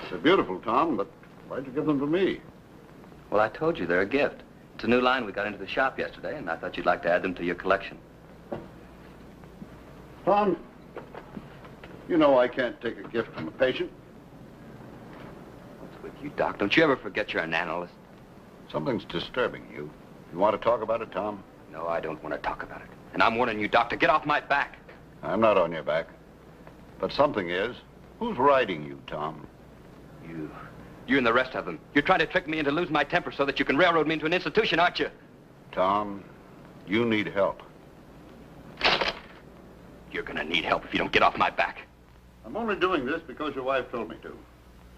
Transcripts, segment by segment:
They're beautiful, Tom, but why'd you give them to me? Well, I told you they're a gift. It's a new line we got into the shop yesterday, and I thought you'd like to add them to your collection. Tom, you know I can't take a gift from a patient. What's with you, Doc? Don't you ever forget you're an analyst? Something's disturbing you. You want to talk about it, Tom? No, I don't want to talk about it. And I'm warning you, Doctor, get off my back. I'm not on your back. But something is. Who's riding you, Tom? You and the rest of them. You're trying to trick me into losing my temper so that you can railroad me into an institution, aren't you? Tom, you need help. You're gonna need help if you don't get off my back. I'm only doing this because your wife told me to.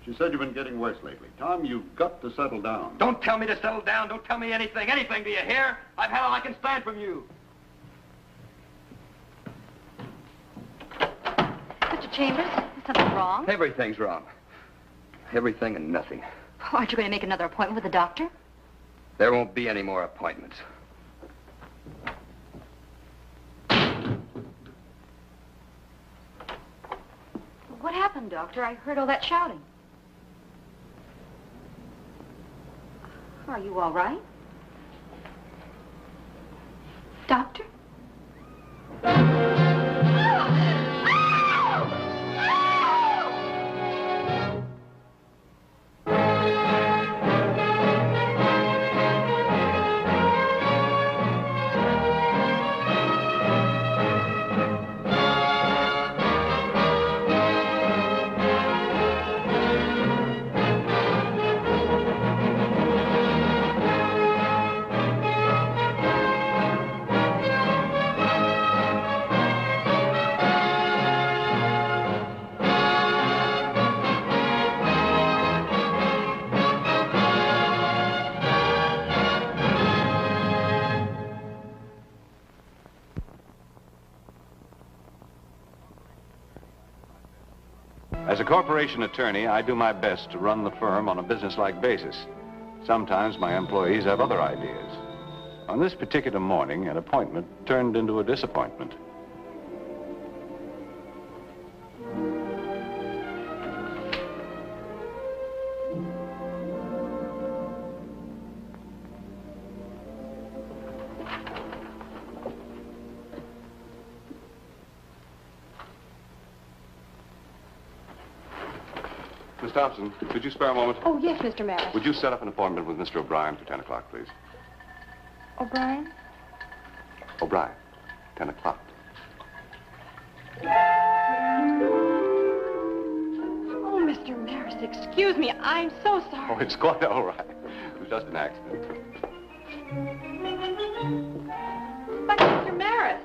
She said you've been getting worse lately. Tom, you've got to settle down. Don't tell me to settle down. Don't tell me anything. Anything, do you hear? I've had all I can stand from you. Mr. Chambers, is something wrong? Everything's wrong. Everything and nothing. Oh, aren't you going to make another appointment with the doctor? There won't be any more appointments. What happened, Doctor? I heard all that shouting. Are you all right? Doctor? As a corporation attorney, I do my best to run the firm on a business-like basis. Sometimes my employees have other ideas. On this particular morning, an appointment turned into a disappointment. Miss Thompson, could you spare a moment? Oh, yes, Mr. Maris. Would you set up an appointment with Mr. O'Brien for 10 o'clock, please? O'Brien? O'Brien, 10 o'clock. Oh, Mr. Maris, excuse me. I'm so sorry. Oh, it's quite all right. It was just an accident. But, Mr. Maris.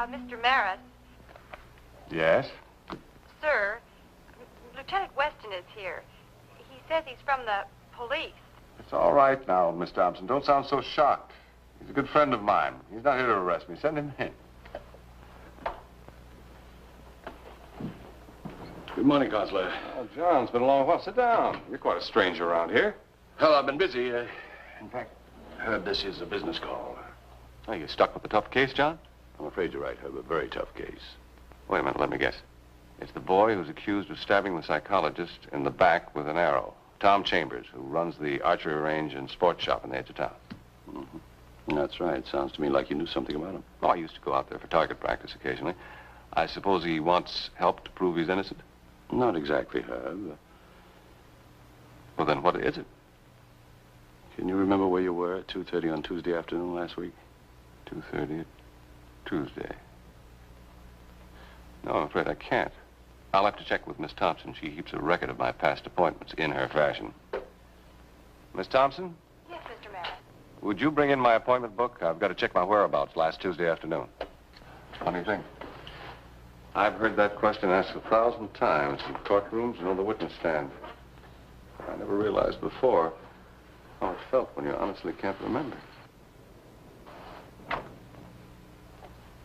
Mr. Maris. Yes? Sir, Lieutenant Weston is here. He says he's from the police. It's all right now, Miss Thompson. Don't sound so shocked. He's a good friend of mine. He's not here to arrest me. Send him in. Good morning, Counselor. Oh, John, it's been a long while. Sit down. You're quite a stranger around here. Well, I've been busy. In fact, I heard this is a business call. Oh, you stuck with the tough case, John? I'm afraid you're right, Herb. A very tough case. Wait a minute, let me guess. It's the boy who's accused of stabbing the psychologist in the back with an arrow. Tom Chambers, who runs the archery range and sports shop in the edge of town. Mm-hmm. That's right. Sounds to me like you knew something about him. Oh, I used to go out there for target practice occasionally. I suppose he wants help to prove he's innocent? Not exactly, Herb. Well, then what is it? Can you remember where you were at 2:30 on Tuesday afternoon last week? 2:30 Tuesday. No, I'm afraid I can't. I'll have to check with Miss Thompson. She keeps a record of my past appointments in her fashion. Miss Thompson? Yes, Mr. Maris. Would you bring in my appointment book? I've got to check my whereabouts last Tuesday afternoon. What do you think? I've heard that question asked 1,000 times in courtrooms and on the witness stand. I never realized before how it felt when you honestly can't remember.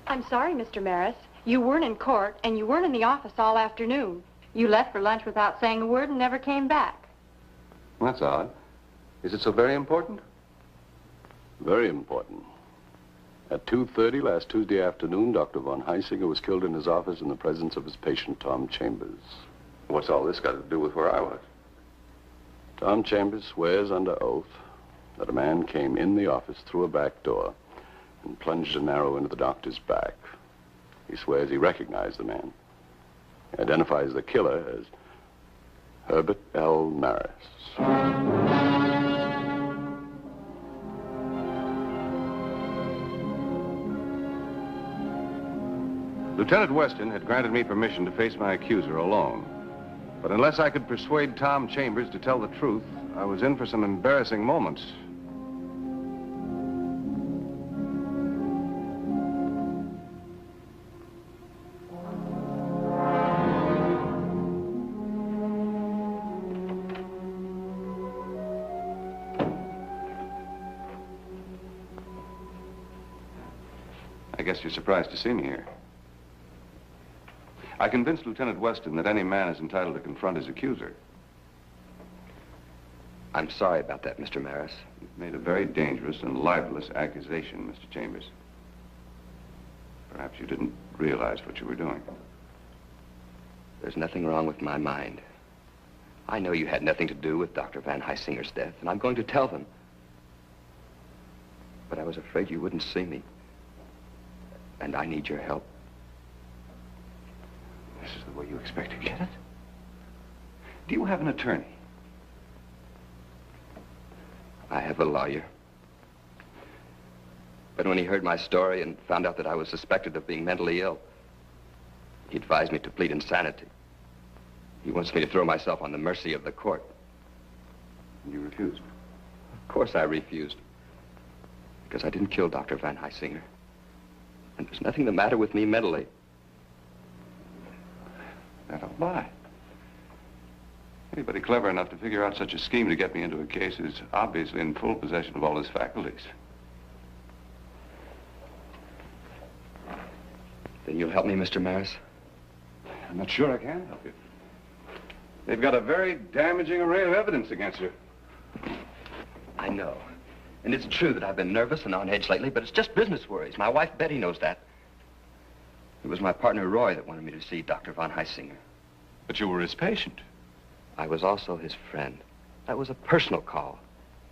I'm sorry, Mr. Maris. You weren't in court, and you weren't in the office all afternoon. You left for lunch without saying a word and never came back. That's odd. Is it so very important? Very important. At 2:30 last Tuesday afternoon, Dr. von Heisinger was killed in his office in the presence of his patient, Tom Chambers. What's all this got to do with where I was? Tom Chambers swears under oath that a man came in the office through a back door and plunged an arrow into the doctor's back. He swears he recognized the man. He identifies the killer as Herbert L. Maris. Lieutenant Weston had granted me permission to face my accuser alone. But unless I could persuade Tom Chambers to tell the truth, I was in for some embarrassing moments. I guess you're surprised to see me here. I convinced Lieutenant Weston that any man is entitled to confront his accuser. I'm sorry about that, Mr. Maris. You've made a very dangerous and libelous accusation, Mr. Chambers. Perhaps you didn't realize what you were doing. There's nothing wrong with my mind. I know you had nothing to do with Dr. Van Heisinger's death, and I'm going to tell them. But I was afraid you wouldn't see me. And I need your help. This is the way you expect to get it? Do you have an attorney? I have a lawyer. But when he heard my story and found out that I was suspected of being mentally ill, he advised me to plead insanity. He wants me to throw myself on the mercy of the court. And you refused? Of course I refused. Because I didn't kill Dr. Van Heisinger. And there's nothing the matter with me mentally. That'll lie. Anybody clever enough to figure out such a scheme to get me into a case is obviously in full possession of all his faculties. Then you'll help me, Mr. Maris? I'm not sure I can help you. They've got a very damaging array of evidence against you. I know. And it's true that I've been nervous and on edge lately, but it's just business worries. My wife, Betty, knows that. It was my partner, Roy, that wanted me to see Dr. Von Heisinger. But you were his patient. I was also his friend. That was a personal call.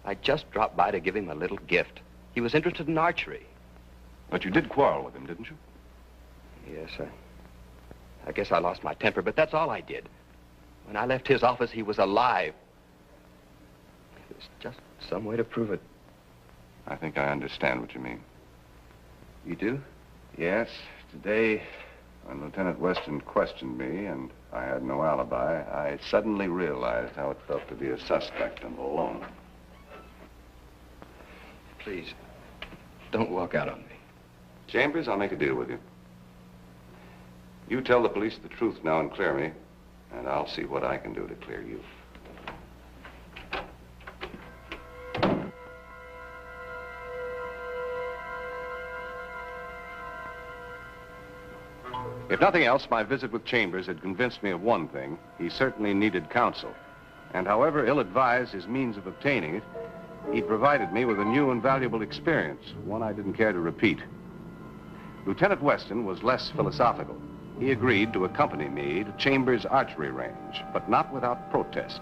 I just dropped by to give him a little gift. He was interested in archery. But you did quarrel with him, didn't you? Yes, I guess I lost my temper, but that's all I did. When I left his office, he was alive. There's just some way to prove it. I think I understand what you mean. You do? Yes. Today, when Lieutenant Weston questioned me and I had no alibi, I suddenly realized how it felt to be a suspect and alone. Please, don't walk out on me. Chambers, I'll make a deal with you. You tell the police the truth now and clear me, and I'll see what I can do to clear you. If nothing else, my visit with Chambers had convinced me of one thing. He certainly needed counsel. And however ill-advised his means of obtaining it, he provided me with a new and valuable experience, one I didn't care to repeat. Lieutenant Weston was less philosophical. He agreed to accompany me to Chambers' archery range, but not without protest.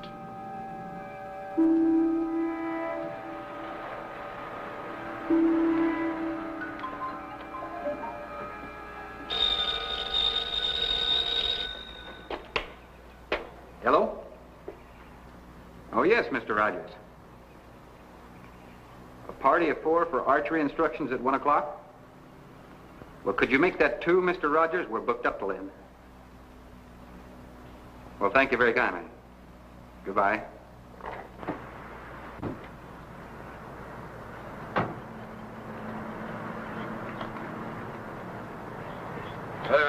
Hello? Oh, yes, Mr. Rogers. A party of 4 for archery instructions at 1 o'clock? Well, could you make that 2, Mr. Rogers? We're booked up till then. Well, thank you very kindly. Goodbye.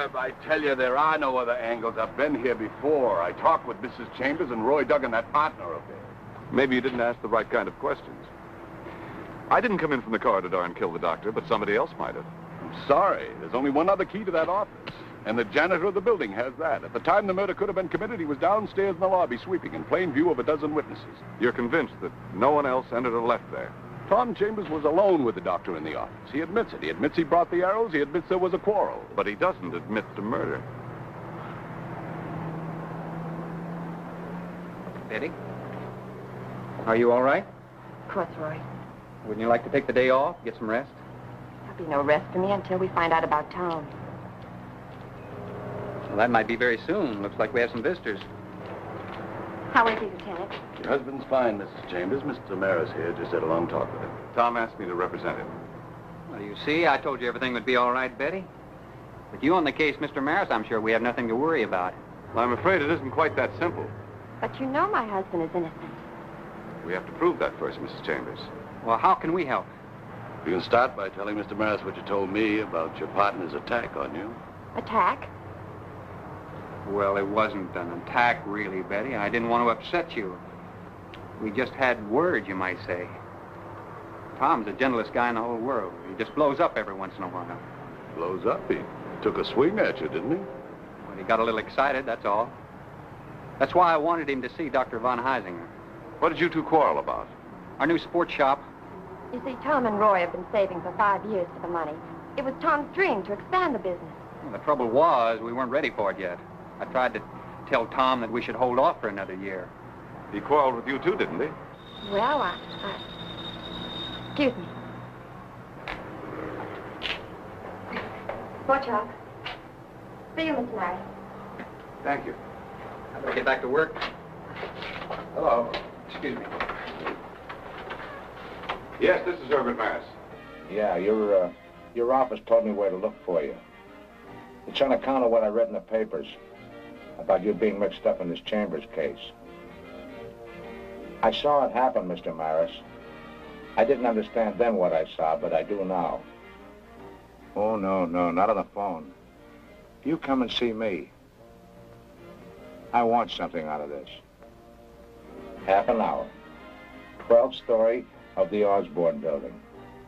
Webb, I tell you, there are no other angles. I've been here before. I talked with Mrs. Chambers and Roy Duggan, that partner of theirs. Maybe you didn't ask the right kind of questions. I didn't come in from the corridor and kill the doctor, but somebody else might have. I'm sorry. There's only one other key to that office. And the janitor of the building has that. At the time the murder could have been committed, he was downstairs in the lobby sweeping in plain view of a dozen witnesses. You're convinced that no one else entered or left there? Tom Chambers was alone with the doctor in the office. He admits it. He admits he brought the arrows. He admits there was a quarrel. But he doesn't admit to murder. Betty? Are you all right? Of course, Roy. Wouldn't you like to take the day off, get some rest? There'll be no rest for me until we find out about Tom. Well, that might be very soon. Looks like we have some visitors. How is he, Lieutenant? Your husband's fine, Mrs. Chambers. Mr. Maris here just had a long talk with him. Tom asked me to represent him. Well, you see, I told you everything would be all right, Betty. With you on the case, Mr. Maris, I'm sure we have nothing to worry about. Well, I'm afraid it isn't quite that simple. But you know my husband is innocent. We have to prove that first, Mrs. Chambers. Well, how can we help? You can start by telling Mr. Maris what you told me about your partner's attack on you. Attack? Well, it wasn't an attack, really, Betty. I didn't want to upset you. We just had words, you might say. Tom's the gentlest guy in the whole world. He just blows up every once in a while. Blows up. He took a swing at you, didn't he? Well, he got a little excited, that's all. That's why I wanted him to see Dr. von Heisinger. What did you two quarrel about? Our new sports shop. You see, Tom and Roy have been saving for 5 years for the money. It was Tom's dream to expand the business. Well, the trouble was, we weren't ready for it yet. I tried to tell Tom that we should hold off for another year. He quarreled with you too, didn't he? Well, Excuse me. Watch out. See you, Mr. Maris. Thank you. I better get back to work. Hello. Excuse me. Yes, this is Herbert Maris. Yeah, your office told me where to look for you. It's on account of what I read in the papers about you being mixed up in this Chambers case. I saw it happen, Mr. Maris. I didn't understand then what I saw, but I do now. Oh, no, not on the phone. You come and see me. I want something out of this. Half an hour. 12th story of the Osborne building.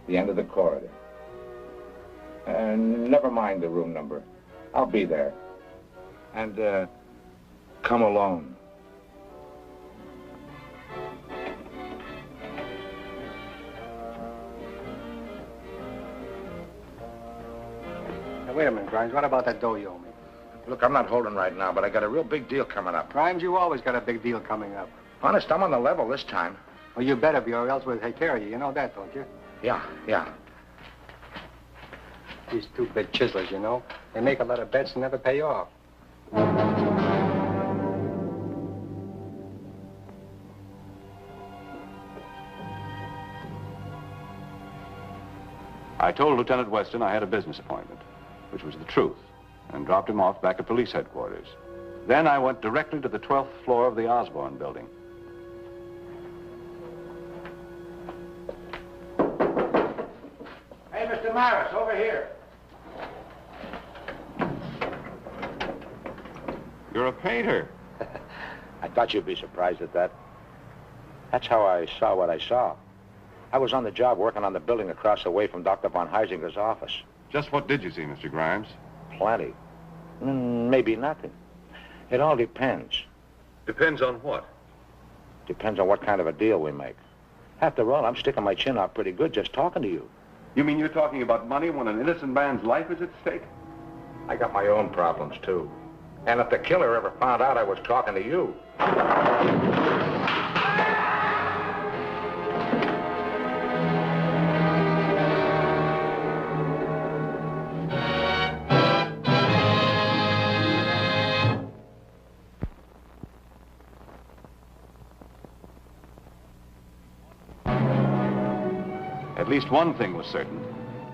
The end of the corridor. And never mind the room number. I'll be there. And, come alone. Now, wait a minute, Grimes. What about that dough you owe me? Look, I'm not holding right now, but I got a real big deal coming up. Grimes, you always got a big deal coming up. Honest, I'm on the level this time. Well, you better be, or else we'll take care of you. You know that, don't you? Yeah. These two big chiselers, you know. They make a lot of bets and never pay off. I told Lieutenant Weston I had a business appointment, which was the truth, and dropped him off back at police headquarters. Then I went directly to the 12th floor of the Osborne building. Hey, Mr. Maris, over here. You're a painter. I thought you'd be surprised at that. That's how I saw what I saw. I was on the job working on the building across the way from Dr. von Heisinger's office. Just what did you see, Mr. Grimes? Plenty. Maybe nothing. It all depends. Depends on what? Depends on what kind of a deal we make. After all, I'm sticking my chin out pretty good just talking to you. You mean you're talking about money when an innocent man's life is at stake? I got my own problems, too. And if the killer ever found out I was talking to you... At least one thing was certain.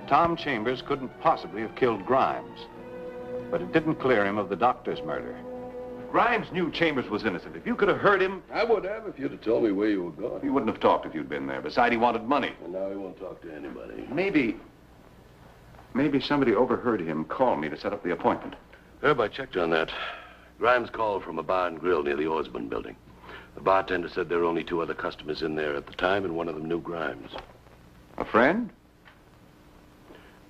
Tom Chambers couldn't possibly have killed Grimes. But it didn't clear him of the doctor's murder. Grimes knew Chambers was innocent. If you could have heard him... I would have if you'd have told me where you were going. He wouldn't have talked if you'd been there. Besides, he wanted money. And now he won't talk to anybody. Maybe somebody overheard him call me to set up the appointment. Herb, I checked on that. Grimes called from a bar and grill near the Osborne building. The bartender said there were only 2 other customers in there at the time, and one of them knew Grimes. A friend?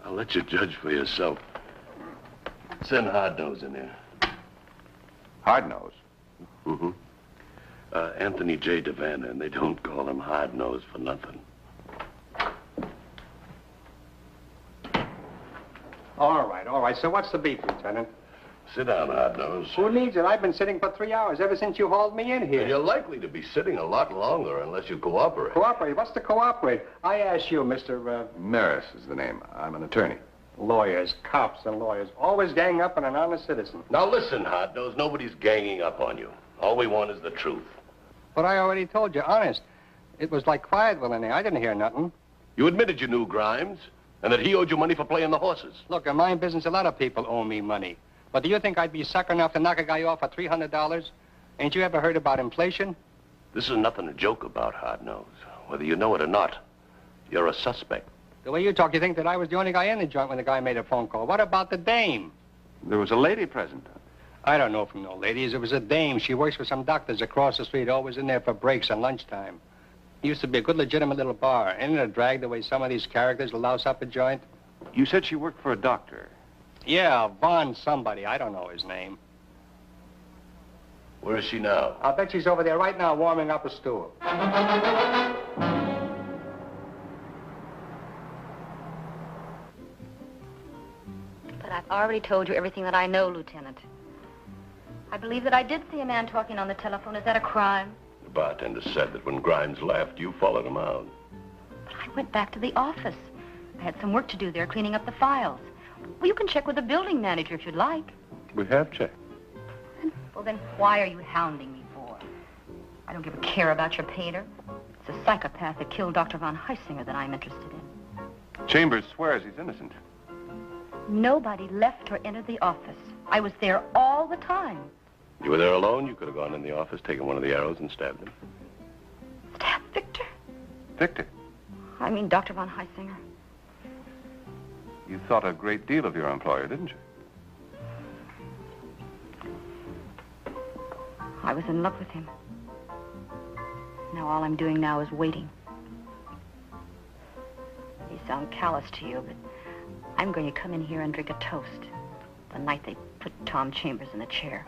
I'll let you judge for yourself. Send Hardnose in there. Hard-nosed. Mm-hmm. Anthony J. Devanna, and they don't call him Hardnose for nothing. All right. So what's the beef, Lieutenant? Sit down, Hardnose. Who needs it? I've been sitting for 3 hours ever since you hauled me in here. And you're likely to be sitting a lot longer unless you cooperate. Cooperate? What's to cooperate? I ask you, Mr. Maris is the name. I'm an attorney. Lawyers, cops and lawyers, always gang up on an honest citizen. Now listen, Hardnose, nobody's ganging up on you. All we want is the truth. But I already told you, honest. It was like Fayetteville in there. I didn't hear nothing. You admitted you knew Grimes, and that he owed you money for playing the horses. Look, in my business, a lot of people owe me money. But do you think I'd be sucker enough to knock a guy off for $300? Ain't you ever heard about inflation? This is nothing to joke about, Hardnose. Whether you know it or not, you're a suspect. The way you talk, you think that I was the only guy in the joint when the guy made a phone call. What about the dame? There was a lady present. I don't know from no ladies. It was a dame. She works for some doctors across the street, always in there for breaks and lunchtime. It used to be a good, legitimate little bar. Ain't it a drag the way some of these characters louse up a joint? You said she worked for a doctor. Yeah, Von somebody. I don't know his name. Where is she now? I'll bet she's over there right now warming up a stool. But I've already told you everything that I know, Lieutenant. I believe that I did see a man talking on the telephone. Is that a crime? The bartender said that when Grimes left, you followed him out. But I went back to the office. I had some work to do there, cleaning up the files. Well, you can check with the building manager if you'd like. We have checked. Well, then why are you hounding me for? I don't give a care about your painter. It's a psychopath that killed Dr. von Heisinger that I'm interested in. Chambers swears he's innocent. Nobody left or entered the office. I was there all the time. You were there alone? You could have gone in the office, taken one of the arrows, and stabbed him. Stab Victor? Victor, I mean Dr. von Heisinger. you thought a great deal of your employer, didn't you? I was in love with him. Now all I'm doing now is waiting. May sound callous to you, but I'm going to come in here and drink a toast the night they put Tom Chambers in the chair.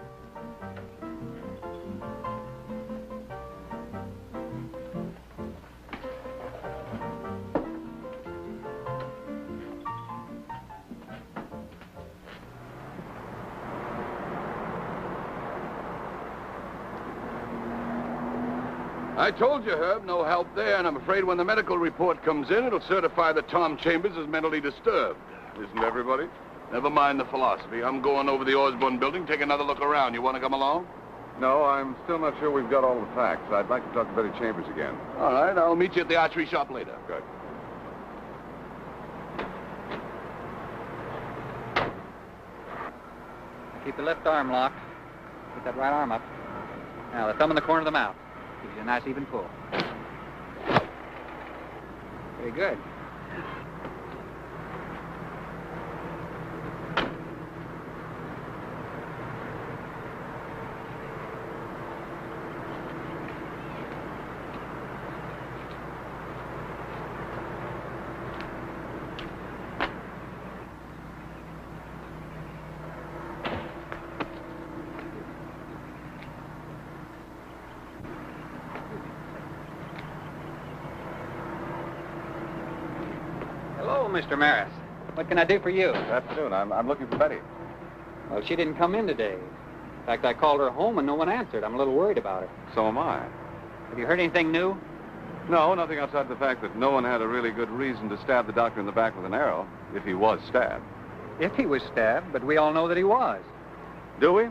I told you, Herb, no help there, and I'm afraid when the medical report comes in, it'll certify that Tom Chambers is mentally disturbed. Isn't everybody? Never mind the philosophy. I'm going over the Osborne building, take another look around. You want to come along? No, I'm still not sure we've got all the facts. I'd like to talk to Betty Chambers again. All right, I'll meet you at the archery shop later. Good. Keep the left arm locked. Put that right arm up. Now, the thumb in the corner of the mouth. Gives you a nice even pull. Very good. Hello, Mr. Maris. What can I do for you? Good afternoon. I'm looking for Betty. Well, she didn't come in today. In fact, I called her home and no one answered. I'm a little worried about her. So am I. Have you heard anything new? No, nothing outside the fact that no one had a really good reason to stab the doctor in the back with an arrow, if he was stabbed. If he was stabbed, but we all know that he was. Do we?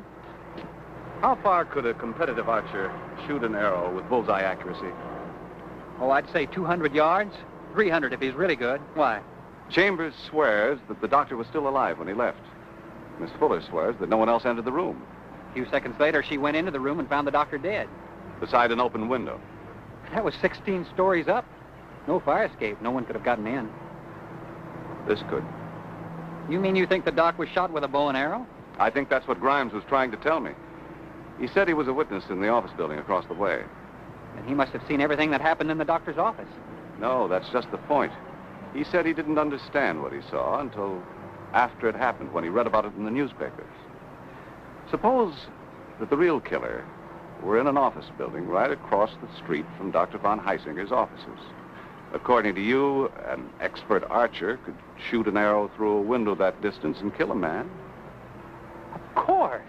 How far could a competitive archer shoot an arrow with bullseye accuracy? Oh, I'd say 200 yards. 300 if he's really good. Why? Chambers swears that the doctor was still alive when he left. Miss Fuller swears that no one else entered the room. A few seconds later, she went into the room and found the doctor dead. Beside an open window. That was 16 stories up. No fire escape. No one could have gotten in. This could. You mean you think the doc was shot with a bow and arrow? I think that's what Grimes was trying to tell me. He said he was a witness in the office building across the way. And he must have seen everything that happened in the doctor's office. No, that's just the point. He said he didn't understand what he saw until after it happened, when he read about it in the newspapers. Suppose that the real killer were in an office building right across the street from Dr. von Heisinger's offices. According to you, an expert archer could shoot an arrow through a window that distance and kill a man. Of course.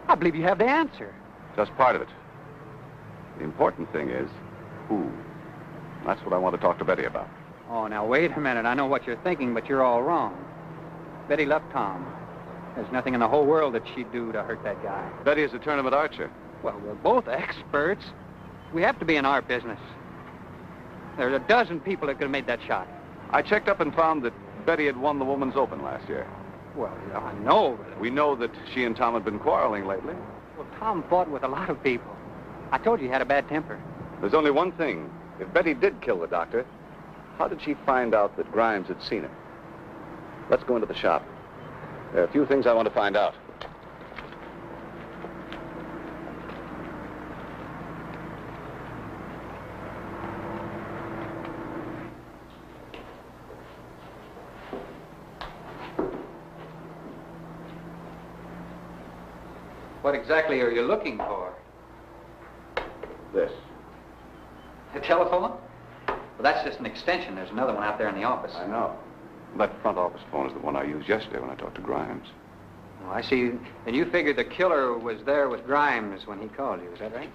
I believe you have the answer. Just part of it. The important thing is who. That's what I want to talk to Betty about. Oh, now, wait a minute. I know what you're thinking, but you're all wrong. Betty loved Tom. There's nothing in the whole world that she'd do to hurt that guy. Betty is a tournament archer. Well, we're both experts. We have to be in our business. There's a dozen people that could have made that shot. I checked up and found that Betty had won the Woman's Open last year. Well, I know, but... We know that she and Tom had been quarreling lately. Well, Tom fought with a lot of people. I told you he had a bad temper. There's only one thing. If Betty did kill the doctor, how did she find out that Grimes had seen him? Let's go into the shop. There are a few things I want to find out. What exactly are you looking for? This. A telephone? Well, that's just an extension. There's another one out there in the office. I know. That front office phone is the one I used yesterday when I talked to Grimes. Oh, I see. And you figured the killer was there with Grimes when he called you, is that right?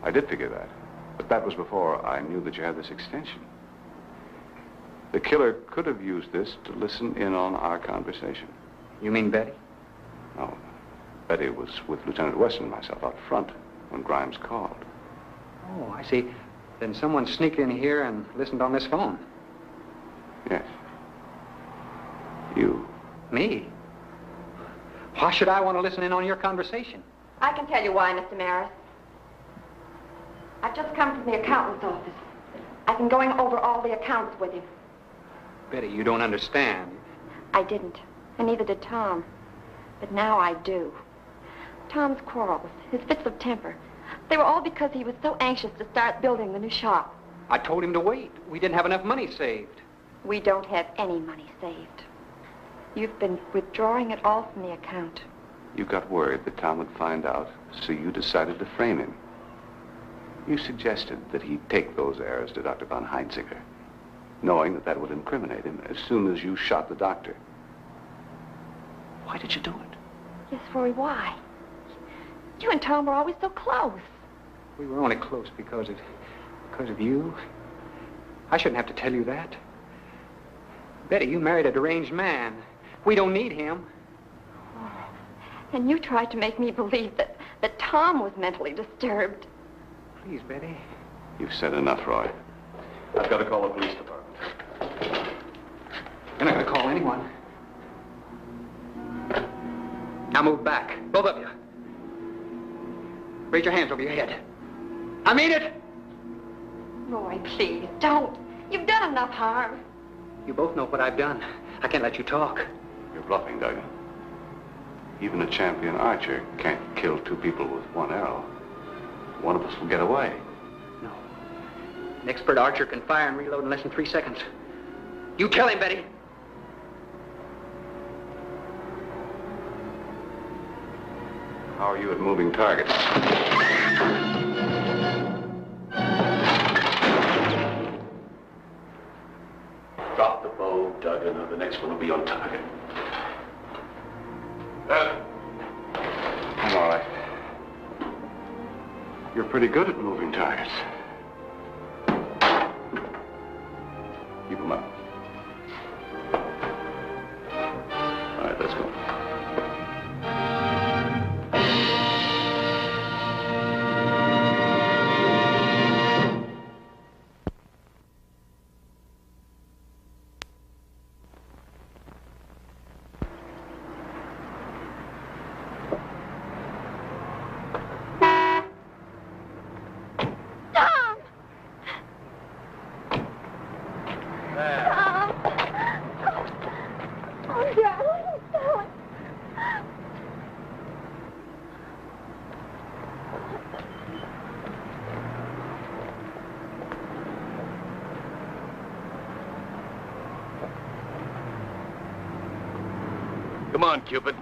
I did figure that. But that was before I knew that you had this extension. The killer could have used this to listen in on our conversation. You mean Betty? No. Betty was with Lieutenant Weston and myself out front when Grimes called. Oh, I see. Then someone sneaked in here and listened on this phone. Yes. You. Me? Why should I want to listen in on your conversation? I can tell you why, Mr. Maris. I've just come from the accountant's office. I've been going over all the accounts with him. Betty, you don't understand. I didn't, and neither did Tom. But now I do. Tom's quarrels, his fits of temper, they were all because he was so anxious to start building the new shop. I told him to wait. We didn't have enough money saved. We don't have any money saved. You've been withdrawing it all from the account. You got worried that Tom would find out, so you decided to frame him. You suggested that he'd take those errors to Dr. von Heisinger, knowing that that would incriminate him as soon as you shot the doctor. Why did you do it? Yes, Roy, why? You and Tom were always so close. We were only close because of you. I shouldn't have to tell you that. Betty, you married a deranged man. We don't need him. Oh, and you tried to make me believe that Tom was mentally disturbed. Please, Betty. You've said enough, Roy. I've got to call the police department. You're not going to call anyone. Now move back, both of you. Raise your hands over your head. I mean it! Roy, please, don't. You've done enough harm. You both know what I've done. I can't let you talk. You're bluffing, Doug. Even a champion archer can't kill two people with one arrow. One of us will get away. No. An expert archer can fire and reload in less than 3 seconds. You tell him, Betty. How are you at moving targets? Drop the bow, Doug, and the next one will be on target. I'm all right. You're pretty good at moving targets. Keep them up. All right, let's go. Come on, Cupid.